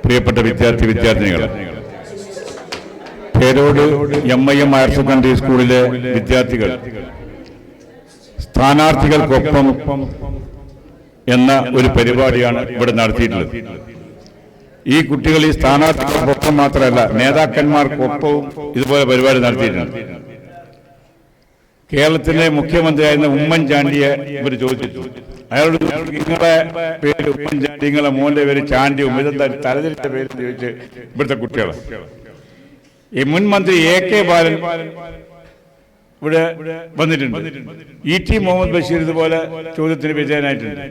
പ്രിയപ്പെട്ട വിദ്യാർത്ഥിനികൾ, പേരോട് MIM higher secondary സ്കൂളിലെ വിദ്യാർത്ഥികൾ സ്ഥാനാർത്ഥികൾക്കൊപ്പം എന്ന ഒരു പരിപാടിയാണ് ഇവിടെ നടത്തിയിട്ടുള്ളത്. ഈ കുട്ടികൾ ഈ സ്ഥാനാർത്ഥികൾക്കൊപ്പം മാത്രമല്ല, നേതാക്കന്മാർക്കൊപ്പവും ഇതുപോലെ പരിപാടി നടത്തിയിട്ടുണ്ട്. കേരളത്തിലെ മുഖ്യമന്ത്രിയായിരുന്ന ഉമ്മൻചാണ്ടിയെ ഇവർ ചോദിച്ചു. അയാളോട് നിങ്ങളുടെ പേര് ഉമ്മൻചാണ്ടി, നിങ്ങളെ മോന്റെ പേര് ചാണ്ടിയും, ഇതെന്താ തലതിരിച്ച പേര് ചോദിച്ച് ഇവിടുത്തെ കുട്ടികൾ. ഈ മുൻ മന്ത്രി AK ബാലൻ ഇവിടെ വന്നിട്ടുണ്ട്. ET മുഹമ്മദ് ബഷീർ ഇതുപോലെ ചോദ്യത്തിന് വിധേയനായിട്ടുണ്ട്.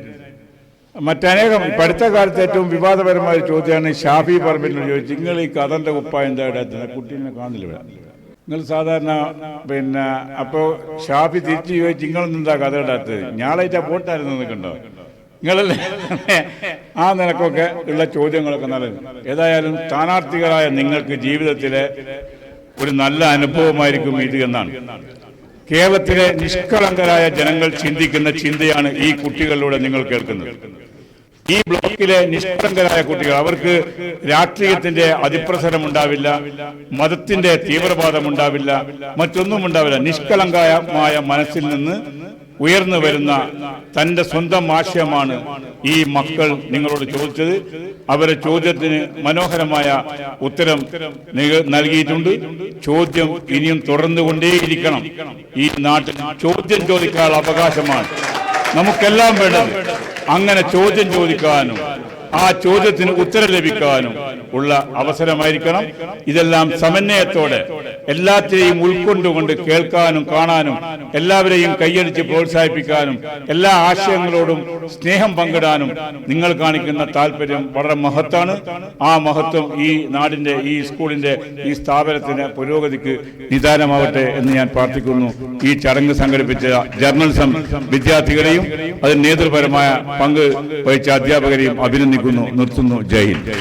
മറ്റനേകം അടുത്ത കാലത്ത് ഏറ്റവും വിവാദപരമായ ചോദ്യമാണ് ഷാഫി പറമ്പിലിനോട് ചോദിച്ചു, നിങ്ങൾ ഈ കഥന്റെ കുപ്പായം എന്താ ഇടാത്തത്? കുട്ടീനെ കാണില്ല ഇവിടെ. നിങ്ങൾ സാധാരണ അപ്പോൾ ഷാഫി തിരിച്ചു ചോദിച്ചു, നിങ്ങളെന്താ കഥ ഇടാത്തത്? ഞാളായിട്ട് പോട്ടായിരുന്നു നിൽക്കണ്ടോ നിങ്ങളല്ലേ? ആ നിനക്കൊക്കെ ഉള്ള ചോദ്യങ്ങളൊക്കെ നല്ലത്. ഏതായാലും സ്ഥാനാർത്ഥികളായ നിങ്ങൾക്ക് ജീവിതത്തിലെ ഒരു നല്ല അനുഭവമായിരിക്കും ഇത് എന്നാണ്. കേരളത്തിലെ നിഷ്കളങ്കരായ ജനങ്ങൾ ചിന്തിക്കുന്ന ചിന്തയാണ് ഈ കുട്ടികളിലൂടെ നിങ്ങൾ കേൾക്കുന്നത്. ഈ ബ്ലോക്കിലെ നിഷ്കളങ്കരായ കുട്ടികൾ, അവർക്ക് രാഷ്ട്രീയത്തിന്റെ അതിപ്രസരം ഉണ്ടാവില്ല, മതത്തിന്റെ തീവ്രവാദം ഉണ്ടാവില്ല, മറ്റൊന്നും ഉണ്ടാവില്ല. നിഷ്കളങ്കമായ മനസ്സിൽ നിന്ന് ഉയർന്നു വരുന്ന തന്റെ സ്വന്തം ആശയമാണ് ഈ മക്കൾ നിങ്ങളോട് ചോദിച്ചത്. അവരെ ചോദ്യത്തിന് മനോഹരമായ ഉത്തരം നൽകിയിട്ടുണ്ട്. ചോദ്യം ഇനിയും തുടർന്നുകൊണ്ടേയിരിക്കണം. ഈ നാട്ടിൽ ചോദ്യം ചോദിക്കാനുള്ള അവകാശമാണ് നമുക്കെല്ലാം വേണ്ടത്. അങ്ങനെ ചോദ്യം ചോദിക്കാനും ആ ചോദ്യത്തിന് ഉത്തരം ലഭിക്കാനും ഉള്ള അവസരമായിരിക്കണം. ഇതെല്ലാം സമന്വയത്തോടെ എല്ലാത്തിനെയും ഉൾക്കൊണ്ടുകൊണ്ട് കേൾക്കാനും കാണാനും എല്ലാവരെയും കൈയടിച്ച് പ്രോത്സാഹിപ്പിക്കാനും എല്ലാ ആശയങ്ങളോടും സ്നേഹം പങ്കിടാനും നിങ്ങൾ കാണിക്കുന്ന താല്പര്യം വളരെ മഹത്താണ്. ആ മഹത്വം ഈ നാടിന്റെ, ഈ സ്കൂളിന്റെ, ഈ സ്ഥാപനത്തിന്റെ പുരോഗതിക്ക് നിദാനമാവട്ടെ എന്ന് ഞാൻ പ്രാർത്ഥിക്കുന്നു. ഈ ചടങ്ങ് സംഘടിപ്പിച്ച ജേർണലിസം വിദ്യാർത്ഥികളെയും അതിന് നേതൃപരമായ പങ്ക് വഹിച്ച അധ്യാപകരെയും അഭിനന്ദിക്കുന്നു. നിർത്തുന്നു. ജയ് ഹിന്ദ്.